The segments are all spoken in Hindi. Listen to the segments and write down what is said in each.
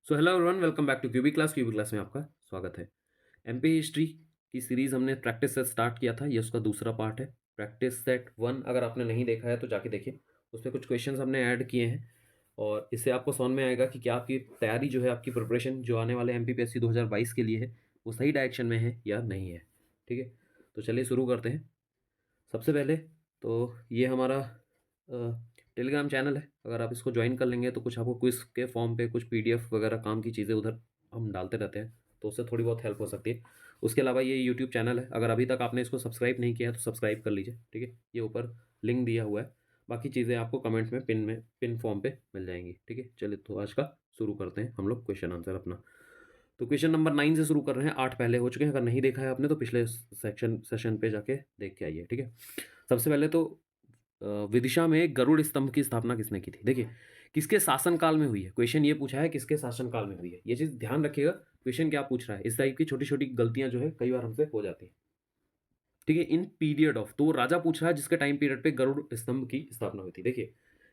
So hello everyone, welcome back to QB class में आपका स्वागत है। एमपी हिस्ट्री की सीरीज़ हमने प्रैक्टिस सेट स्टार्ट किया था, ये उसका दूसरा पार्ट है। प्रैक्टिस सेट 1 अगर आपने नहीं देखा है तो जाके देखिए, उसमें कुछ क्वेश्चंस हमने ऐड किए हैं और इससे आपको समझ में आएगा कि क्या आपकी तैयारी जो है, आपकी प्रिपरेशन जो आने वाले एमपीपीएससी 2022 के लिए है, वो सही डायरेक्शन में है या नहीं है। ठीक है, तो चलिए शुरू करते हैं। सबसे पहले तो ये हमारा टेलीग्राम चैनल है, अगर आप इसको ज्वाइन कर लेंगे तो कुछ आपको क्विज़ के फॉर्म पे कुछ पीडीएफ वगैरह काम की चीज़ें उधर हम डालते रहते हैं, तो उससे थोड़ी बहुत हेल्प हो सकती है। उसके अलावा ये यूट्यूब चैनल है, अगर अभी तक आपने इसको सब्सक्राइब नहीं किया है तो सब्सक्राइब कर लीजिए। ठीक है, ये ऊपर लिंक दिया हुआ है, बाकी चीज़ें आपको कमेंट में पिन फॉर्म पे मिल जाएंगी। ठीक है, चलिए तो आज का शुरू करते हैं हम लोग क्वेश्चन आंसर अपना। तो क्वेश्चन नंबर 9 से शुरू कर रहे हैं। 8 पहले हो चुके हैं, अगर नहीं देखा है आपने तो पिछले सेशन पे जाके देख के आइए। ठीक है, सबसे पहले तो विदिशा में गरुड़ स्तंभ की स्थापना किसने की थी। देखिए, किसके शासनकाल में हुई है, क्वेश्चन ये पूछा है किसके शासनकाल में हुई है, ये चीज़ ध्यान रखिएगा। क्वेश्चन क्या पूछ रहा है, इस टाइप की छोटी छोटी गलतियां जो है कई बार हमसे हो जाती है। ठीक है, इन पीरियड ऑफ, तो राजा पूछ रहा है जिसके टाइम पीरियड पे गरुड़ स्तंभ की स्थापना हुई थी। देखिए,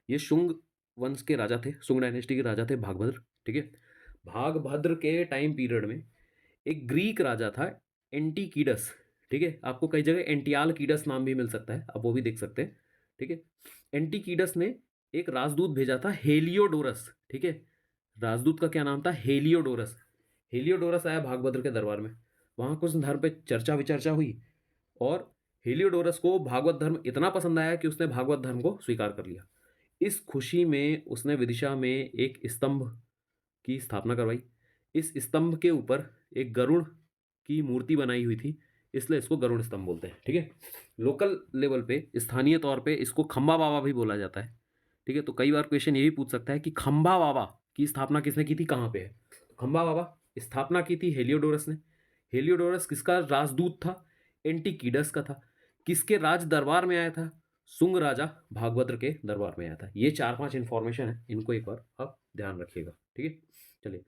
ये शुंग वंश के राजा थे, शुंग डायनेस्टी के राजा थे भागभद्र। ठीक है, भागभद्र के टाइम पीरियड में एक ग्रीक राजा था एंटीकीडस। ठीक है, आपको कई जगह एंटियाल कीडस नाम भी मिल सकता है, आप वो भी देख सकते हैं। ठीक है, एंटीकीडस ने एक राजदूत भेजा था हेलियोडोरस। ठीक है, राजदूत का क्या नाम था, हेलियोडोरस। हेलियोडोरस आया भागभद्र के दरबार में, वहां कुछ धर्म पे चर्चा विचर्चा हुई और हेलियोडोरस को भागवत धर्म इतना पसंद आया कि उसने भागवत धर्म को स्वीकार कर लिया। इस खुशी में उसने विदिशा में एक स्तंभ की स्थापना करवाई। इस स्तंभ के ऊपर एक गरुड़ की मूर्ति बनाई हुई थी, इसलिए इसको गरुड़ स्तंभ बोलते हैं। ठीक है, लोकल लेवल पे, स्थानीय तौर पे इसको खंबा बाबा भी बोला जाता है। ठीक है, तो कई बार क्वेश्चन ये भी पूछ सकता है कि खंबा बाबा की स्थापना किसने की थी, कहाँ पे है। तो खंबा बाबा स्थापना की थी हेलियोडोरस ने। हेलियोडोरस किसका राजदूत था, एंटीकीडस का था। किसके राज दरबार में आया था, सुंग राजा भागभद्र के दरबार में आया था। ये 4-5 इंफॉर्मेशन है, इनको एक बार आप ध्यान रखिएगा। ठीक है, चलिए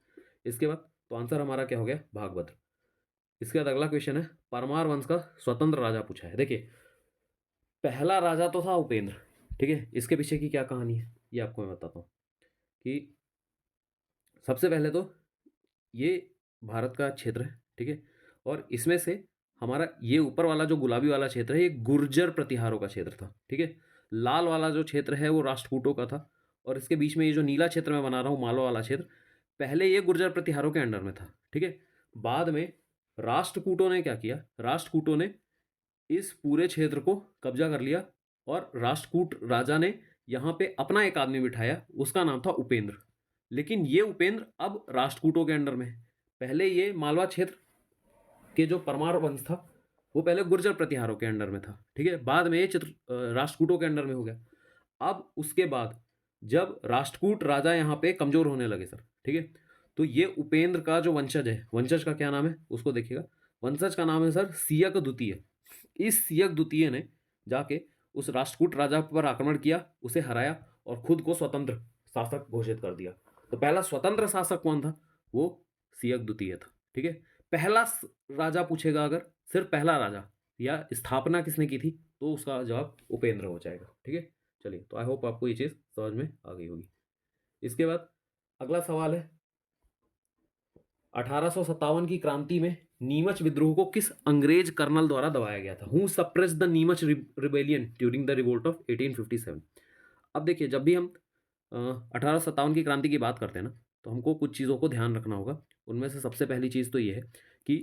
इसके बाद तो आंसर हमारा क्या हो गया, भागभद्र। इसके बाद अगला क्वेश्चन है, परमार वंश का स्वतंत्र राजा पूछा है। देखिए, पहला राजा तो था उपेंद्र। ठीक है, इसके पीछे की क्या कहानी है ये आपको मैं बताता हूँ कि सबसे पहले तो ये भारत का क्षेत्र है। ठीक है, और इसमें से हमारा ये ऊपर वाला जो गुलाबी वाला क्षेत्र है, ये गुर्जर प्रतिहारों का क्षेत्र था। ठीक है, लाल वाला जो क्षेत्र है वो राष्ट्रकूटों का था, और इसके बीच में ये जो नीला क्षेत्र मैं बना रहा हूँ, मालवा वाला क्षेत्र, पहले ये गुर्जर प्रतिहारों के अंडर में था। ठीक है, बाद में राष्ट्रकूटों ने क्या किया, राष्ट्रकूटों ने इस पूरे क्षेत्र को कब्जा कर लिया और राष्ट्रकूट राजा ने यहाँ पे अपना एक आदमी बिठाया, उसका नाम था उपेंद्र। लेकिन ये उपेंद्र अब राष्ट्रकूटों के अंडर में है। पहले ये मालवा क्षेत्र के जो परमार वंश था वो पहले गुर्जर प्रतिहारों के अंडर में था। ठीक है, बाद में ये चित्र राष्ट्रकूटों के अंडर में हो गया। अब उसके बाद जब राष्ट्रकूट राजा यहाँ पे कमजोर होने लगे सर, ठीक है, तो ये उपेंद्र का जो वंशज है, वंशज का क्या नाम है उसको देखिएगा। वंशज का नाम है सर सियक द्वितीय। इस सियक द्वितीय ने जाके उस राष्ट्रकूट राजा पर आक्रमण किया, उसे हराया और खुद को स्वतंत्र शासक घोषित कर दिया। तो पहला स्वतंत्र शासक कौन था, वो सियक द्वितीय था। ठीक है, पहला राजा पूछेगा अगर, सिर्फ पहला राजा या स्थापना किसने की थी, तो उसका जवाब उपेंद्र हो जाएगा। ठीक है, चलिए तो आई होप आपको ये चीज़ समझ में आ गई होगी। इसके बाद अगला सवाल है, 1857 की क्रांति में नीमच विद्रोह को किस अंग्रेज कर्नल द्वारा दबाया गया था। Who suppress the Neemuch rebellion during the revolt of 1857। अब देखिए, जब भी हम 1857 की क्रांति की बात करते हैं ना, तो हमको कुछ चीज़ों को ध्यान रखना होगा। उनमें से सबसे पहली चीज़ तो ये है कि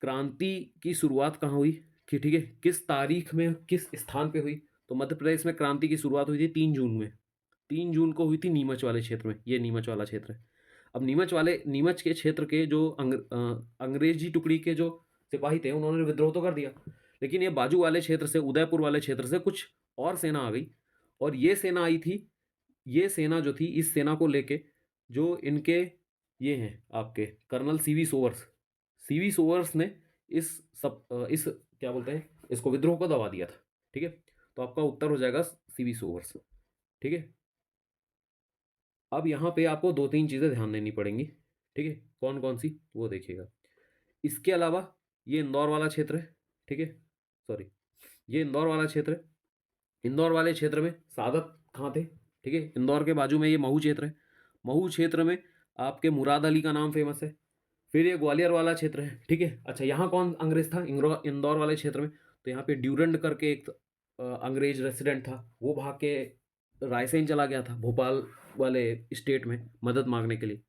क्रांति की शुरुआत कहाँ हुई, कि ठीक है किस तारीख में किस स्थान पे हुई। तो मध्य प्रदेश में क्रांति की शुरुआत हुई थी 3 जून में। 3 जून को हुई थी नीमच वाले क्षेत्र में, ये नीमच वाला क्षेत्र है। अब नीमच के क्षेत्र के जो अंग्रेजी टुकड़ी के जो सिपाही थे, उन्होंने विद्रोह तो कर दिया, लेकिन ये बाजू वाले क्षेत्र से, उदयपुर वाले क्षेत्र से कुछ और सेना आ गई, और ये सेना आई थी। ये सेना जो थी, इस सेना को लेके जो इनके ये हैं आपके कर्नल सीवी सोवर्स ने इस क्या बोलते हैं, इसको विद्रोह को दबा दिया था। ठीक है, तो आपका उत्तर हो जाएगा सीवी सोवर्स। ठीक है, अब यहाँ पे आपको 2-3 चीज़ें ध्यान देनी पड़ेंगी। ठीक है, कौन कौन सी वो देखिएगा। इसके अलावा ये इंदौर वाला क्षेत्र है। ठीक है, सॉरी, ये इंदौर वाला क्षेत्र है। इंदौर वाले क्षेत्र में सादत खां थे। ठीक है, इंदौर के बाजू में ये महू क्षेत्र है। महू क्षेत्र में आपके मुराद अली का नाम फेमस है। फिर ये ग्वालियर वाला क्षेत्र है, ठीक है। अच्छा, यहाँ कौन अंग्रेज था इंदौर वाले क्षेत्र में? तो यहाँ पे ड्यूरंड करके एक अंग्रेज रेसिडेंट था, वो भाग के रायसेन चला गया था, भोपाल वाले स्टेट में मदद मांगने के लिए।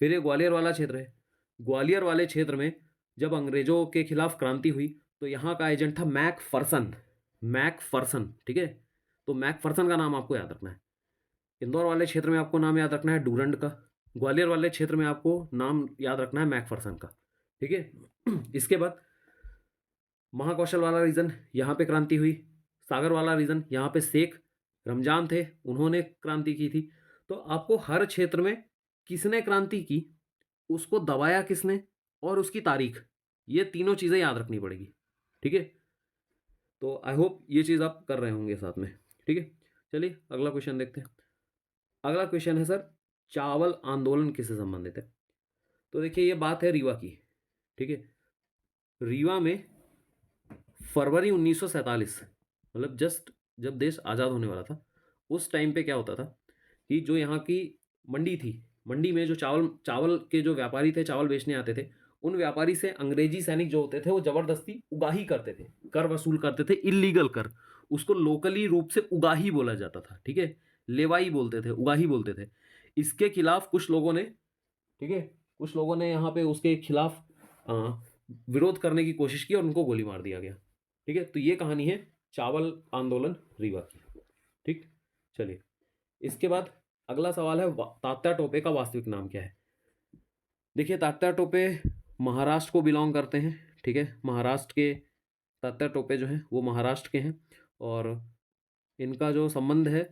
फिर ये ग्वालियर वाला क्षेत्र है। ग्वालियर वाले क्षेत्र में जब अंग्रेजों के खिलाफ क्रांति हुई तो यहाँ का एजेंट था मैकफर्सन, ठीक है। तो मैकफर्सन का नाम आपको याद रखना है। इंदौर वाले क्षेत्र में आपको नाम याद रखना है डूरंड का, ग्वालियर वाले क्षेत्र में आपको नाम याद रखना है मैकफर्सन का, ठीक है। इसके बाद महाकौशल वाला रीजन, यहाँ पे क्रांति हुई। सागर वाला रीजन, यहाँ पे शेख रमजान थे, उन्होंने क्रांति की थी। तो आपको हर क्षेत्र में किसने क्रांति की, उसको दबाया किसने, और उसकी तारीख, ये तीनों चीज़ें याद रखनी पड़ेगी, ठीक है। तो आई होप ये चीज़ आप कर रहे होंगे साथ में, ठीक है। चलिए अगला क्वेश्चन देखते हैं। अगला क्वेश्चन है सर, चावल आंदोलन किससे संबंधित है? तो देखिए ये बात है रीवा की, ठीक है। रीवा में फरवरी 1947, मतलब जस्ट जब देश आज़ाद होने वाला था, उस टाइम पे क्या होता था कि जो यहाँ की मंडी थी, मंडी में जो चावल के जो व्यापारी थे, चावल बेचने आते थे, उन व्यापारी से अंग्रेजी सैनिक जो होते थे वो ज़बरदस्ती उगाही करते थे, कर वसूल करते थे, इलीगल कर। उसको लोकली रूप से उगाही बोला जाता था, ठीक है। लेवाई बोलते थे, उगाही बोलते थे। इसके खिलाफ कुछ लोगों ने, ठीक है, कुछ लोगों ने यहाँ पे उसके खिलाफ विरोध करने की कोशिश की और उनको गोली मार दिया गया, ठीक है। तो ये कहानी है चावल आंदोलन रीवा की, ठीक। चलिए इसके बाद अगला सवाल है, तात्या टोपे का वास्तविक नाम क्या है? देखिए तात्या टोपे महाराष्ट्र को बिलोंग करते हैं, ठीक है। महाराष्ट्र के तात्या टोपे जो हैं वो महाराष्ट्र के हैं, और इनका जो संबंध है,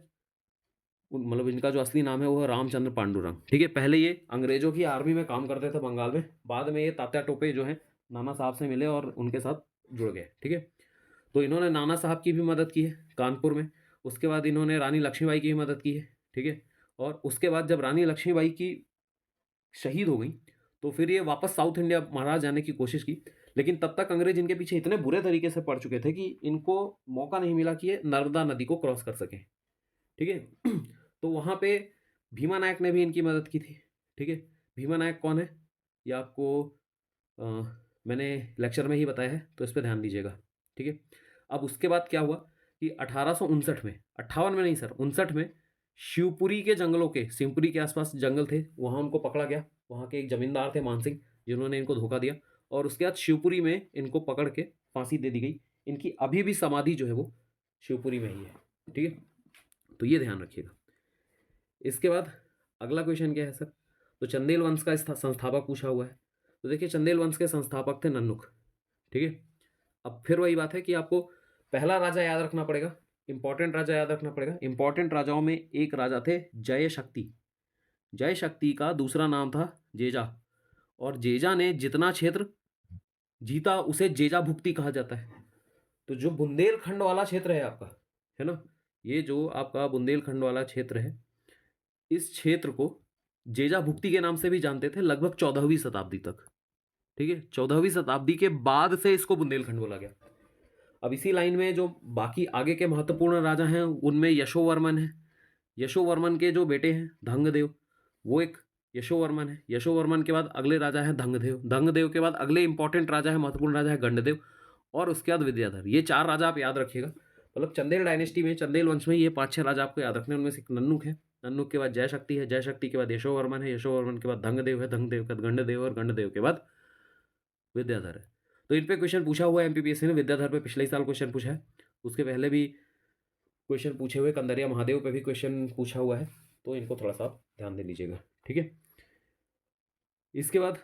मतलब इनका जो असली नाम है वो है रामचंद्र पांडुरंग, ठीक है। पहले ये अंग्रेजों की आर्मी में काम करते थे बंगाल में, बाद में ये तात्या टोपे जो हैं नाना साहब से मिले और उनके साथ जुड़ गए, ठीक है। तो इन्होंने नाना साहब की भी मदद की है कानपुर में। उसके बाद इन्होंने रानी लक्ष्मीबाई की भी मदद की है, ठीक है। और उसके बाद जब रानी लक्ष्मीबाई की शहीद हो गई तो फिर ये वापस साउथ इंडिया महाराज जाने की कोशिश की, लेकिन तब तक अंग्रेज इनके पीछे इतने बुरे तरीके से पड़ चुके थे कि इनको मौका नहीं मिला कि ये नर्मदा नदी को क्रॉस कर सकें, ठीक है। तो वहाँ पे भीमा नायक ने भी इनकी मदद की थी, ठीक है। भीमा नायक कौन है ये आपको मैंने लेक्चर में ही बताया है, तो इस पर ध्यान दीजिएगा, ठीक है। अब उसके बाद क्या हुआ कि 1859 में, 58 में नहीं सर, 59 में शिवपुरी के जंगलों के, शिवपुरी के आसपास जंगल थे, वहाँ उनको पकड़ा गया। वहाँ के एक जमींदार थे मान सिंह, जिन्होंने इनको धोखा दिया, और उसके बाद शिवपुरी में इनको पकड़ के फांसी दे दी गई। इनकी अभी भी समाधि जो है वो शिवपुरी में ही है, ठीक है। तो ये ध्यान रखिएगा। इसके बाद अगला क्वेश्चन क्या है सर? तो चंदेल वंश का संस्थापक पूछा हुआ है। तो देखिए चंदेल वंश के संस्थापक थे नन्नुक, ठीक है। अब फिर वही बात है कि आपको पहला राजा याद रखना पड़ेगा, इंपॉर्टेंट राजा याद रखना पड़ेगा। इंपॉर्टेंट राजाओं में एक राजा थे जय शक्ति। जय शक्ति का दूसरा नाम था जेजा, और जेजा ने जितना क्षेत्र जीता उसे जेजा भुक्ति कहा जाता है। तो जो बुंदेलखंड वाला क्षेत्र है आपका, है ना, ये जो आपका बुंदेलखंड वाला क्षेत्र है, इस क्षेत्र को जेजा भुक्ति के नाम से भी जानते थे लगभग 14वीं शताब्दी तक, ठीक है। 14वीं शताब्दी के बाद से इसको बुंदेलखंड बोला गया। अब इसी लाइन में जो बाकी आगे के महत्वपूर्ण राजा हैं उनमें यशोवर्मन है। यशोवर्मन के जो बेटे हैं धंगदेव, वो एक यशोवर्मन है। यशोवर्मन के बाद अगले राजा है धंगदेव। धंगदेव के बाद अगले इंपॉर्टेंट राजा है, महत्वपूर्ण राजा है गंडदेव, और उसके बाद विद्याधर। ये 4 राजा आप याद रखिएगा। मतलब चंदेल डायनेस्टी में, चंदेल वंश में ये 5-6 राजा आपको याद रखने। उनमें से एक नन्नुक है, नन्नुक के बाद जय शक्ति है, जय शक्ति के बाद यशोवर्मन है, यशोवर्मन के बाद धंगदेव है, धंगदेव के बाद गंडदेव, और गंडदेव के बाद विद्याधर है। तो इन पे क्वेश्चन पूछा हुआ है एमपीपीएससी ने। विद्याधर पे पिछले साल क्वेश्चन पूछा है, उसके पहले भी क्वेश्चन पूछे हुए। कंदरिया महादेव पे भी क्वेश्चन पूछा हुआ है, तो इनको थोड़ा सा ध्यान दे लीजिएगा, ठीक है। इसके बाद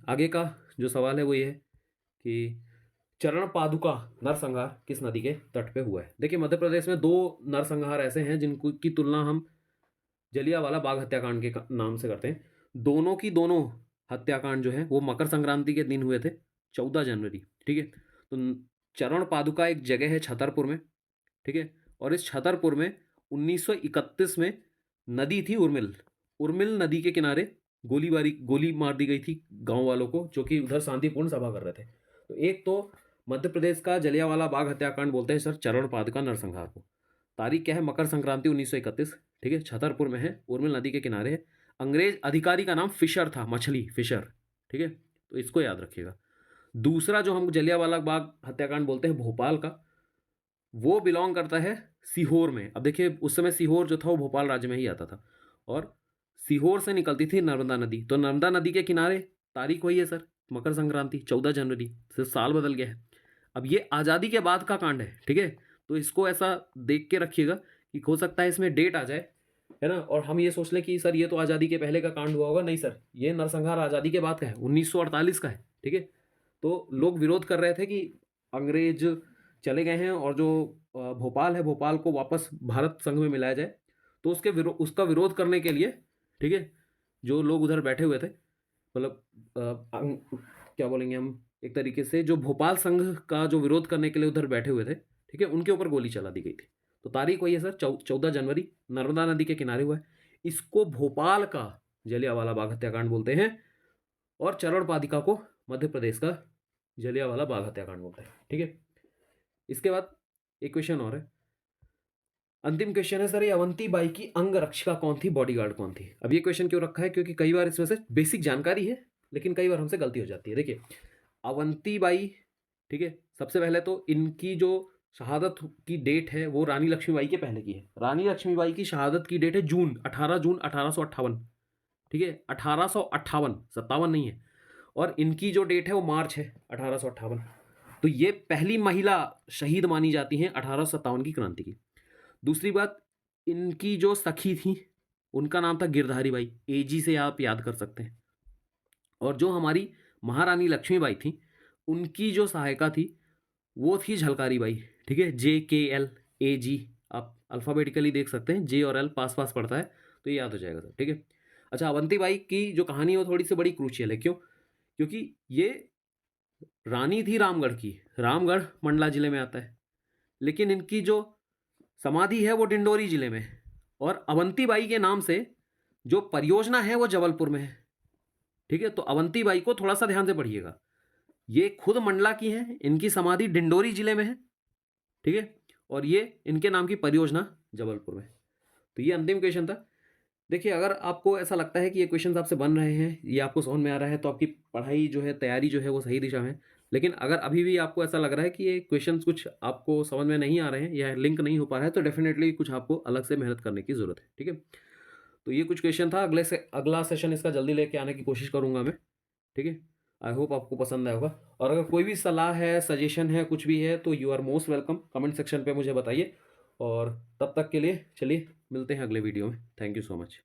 आगे का जो सवाल है वो ये है कि चरण पादुका नरसंहार किस नदी के तट पे हुआ है? देखिए मध्य प्रदेश में 2 नरसंहार ऐसे हैं जिनको की तुलना हम जलियांवाला बाग हत्याकांड के नाम से करते हैं। दोनों की दोनों हत्याकांड जो है वो मकर संक्रांति के दिन हुए थे, 14 जनवरी, ठीक है। तो चरण पादुका एक जगह है छतरपुर में, ठीक है। और इस छतरपुर में 1931 में नदी थी उर्मिल। उर्मिल नदी के किनारे गोली मार दी गई थी गांव वालों को, जो कि उधर शांतिपूर्ण सभा कर रहे थे। तो एक तो मध्य प्रदेश का जलियांवाला बाग हत्याकांड बोलते हैं सर चरण पादुका नरसंहार को। तारीख क्या है? मकर संक्रांति 1931, ठीक है। छतरपुर में है, उर्मिल नदी के किनारे है। अंग्रेज अधिकारी का नाम फिशर था, मछली फिशर, ठीक है, तो इसको याद रखिएगा। दूसरा जो हम जलियांवाला बाग हत्याकांड बोलते हैं भोपाल का, वो बिलोंग करता है सीहोर में। अब देखिए उस समय सीहोर जो था वो भोपाल राज्य में ही आता था, और सीहोर से निकलती थी नर्मदा नदी, तो नर्मदा नदी के किनारे तारीख वही है सर, मकर संक्रांति 14 जनवरी, सिर्फ साल बदल गया है। अब ये आज़ादी के बाद का कांड है, ठीक है, तो इसको ऐसा देख के रखिएगा कि हो सकता है इसमें डेट आ जाए, है ना, और हम ये सोच लें कि सर ये तो आज़ादी के पहले का कांड हुआ होगा। नहीं सर, ये नरसंहार आज़ादी के बाद का है, 1948 का है, ठीक है। तो लोग विरोध कर रहे थे कि अंग्रेज चले गए हैं और जो भोपाल है, भोपाल को वापस भारत संघ में मिलाया जाए, तो उसका विरोध करने के लिए, ठीक है, जो लोग उधर बैठे हुए थे, मतलब क्या बोलेंगे हम, एक तरीके से जो भोपाल संघ का जो विरोध करने के लिए उधर बैठे हुए थे, ठीक है, उनके ऊपर गोली चला दी गई थी। तो तारीख वही है सर, 14 जनवरी, नर्मदा नदी के किनारे हुआ है। इसको भोपाल का जलियांवाला बाग हत्याकांड बोलते हैं, और चरण पादिका को मध्य प्रदेश का जलियांवाला बाग हत्याकांड बोलते हैं, ठीक है। इसके बाद एक क्वेश्चन और है, अंतिम क्वेश्चन है सर, ये अवंती बाई की अंग रक्षिका कौन थी, बॉडीगार्ड कौन थी। अब ये क्वेश्चन क्यों रखा है, क्योंकि कई बार इसमें से बेसिक जानकारी है लेकिन कई बार हमसे गलती हो जाती है। देखिए अवंती बाई, ठीक है, सबसे पहले तो इनकी जो शहादत की डेट है वो रानी लक्ष्मीबाई के पहले की है। रानी लक्ष्मीबाई की शहादत की डेट है 18 जून 1858, ठीक है, 1858, 57 नहीं है। और इनकी जो डेट है वो मार्च है 1858। तो ये पहली महिला शहीद मानी जाती हैं 1857 की क्रांति की। दूसरी बात, इनकी जो सखी थी उनका नाम था गिरधारी बाई, एजी से आप याद कर सकते हैं। और जो हमारी महारानी लक्ष्मीबाई थी उनकी जो सहायिका थी वो थी झलकारी बाई, ठीक है, JKL AG, आप अल्फ़ाबेटिकली देख सकते हैं, जे और एल पास पास पड़ता है तो ये याद हो जाएगा सर, ठीक है। अच्छा, अवंती बाई की जो कहानी है वो थोड़ी सी बड़ी क्रूशियल है, क्यों, क्योंकि ये रानी थी रामगढ़ की, रामगढ़ मंडला जिले में आता है, लेकिन इनकी जो समाधि है वो डिंडोरी जिले में है, और अवंती बाई के नाम से जो परियोजना है वो जबलपुर में है, ठीक है। तो अवंती बाई को थोड़ा सा ध्यान से पढ़िएगा, ये खुद मंडला की है, इनकी समाधि डिंडोरी जिले में है, ठीक है, और ये इनके नाम की परियोजना जबलपुर में। तो ये अंतिम क्वेश्चन था। देखिए अगर आपको ऐसा लगता है कि ये क्वेश्चन आपसे बन रहे हैं, ये आपको समझ में आ रहा है, तो आपकी पढ़ाई जो है, तैयारी जो है वो सही दिशा में है। लेकिन अगर अभी भी आपको ऐसा लग रहा है कि ये क्वेश्चंस कुछ आपको समझ में नहीं आ रहे हैं या लिंक नहीं हो पा रहा है, तो डेफिनेटली कुछ आपको अलग से मेहनत करने की ज़रूरत है, ठीक है। तो ये कुछ क्वेश्चन था, अगला सेशन इसका जल्दी लेके आने की कोशिश करूँगा मैं, ठीक है। आई होप आपको पसंद आया होगा, और अगर कोई भी सलाह है, सजेशन है, कुछ भी है, तो you are most welcome, comment section पे मुझे बताइए। और तब तक के लिए चलिए मिलते हैं अगले वीडियो में। Thank you so much.